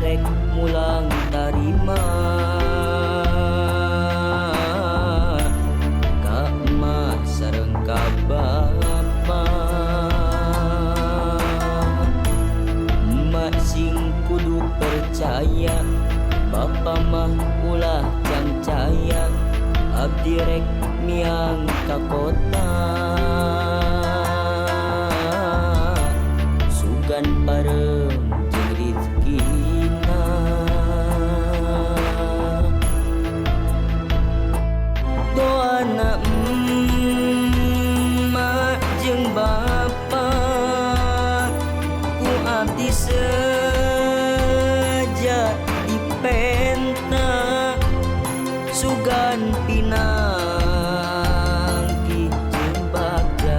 direk mulang tarima ka emak sareng ka bapa. Emak sing kudu percaya, bapa mah ulah cancaya, abdi rek miang ka kota. Sugan parem jeung rezekina, doana emak jeung bapa ku abdi seja dipenta. Sugan pinanggi jeung bagja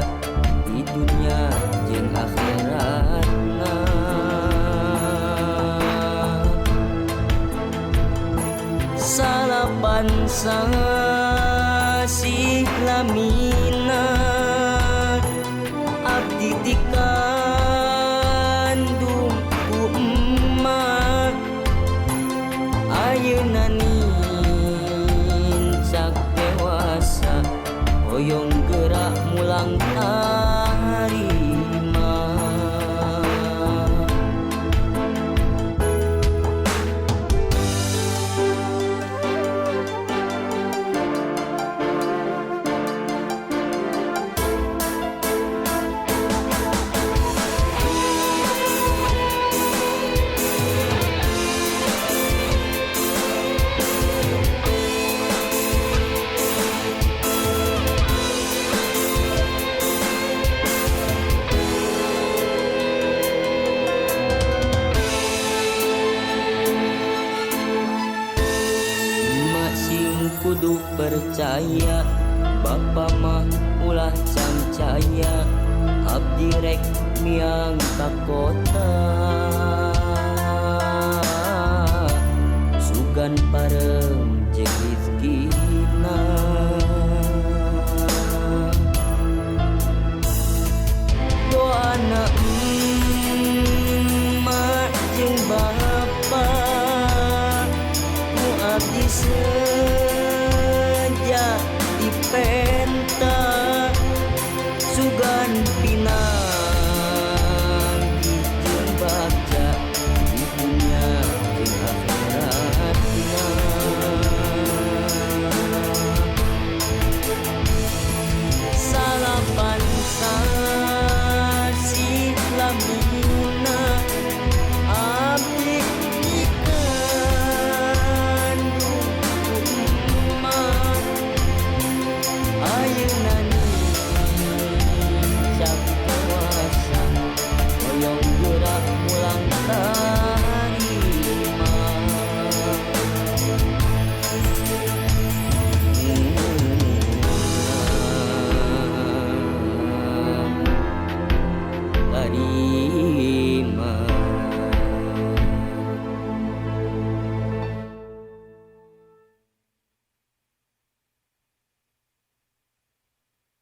di dunia jeung akhiratna. Salapan sasi lamina abdi dikandung ku emak. Ayeuna nincak dewasa, hoyong gerak mulang tarima. Kudu percaya, bapa mah ulah cancaya, abdi rek miang ka kota. Sugan parem jeung rezekina, doana emak jeung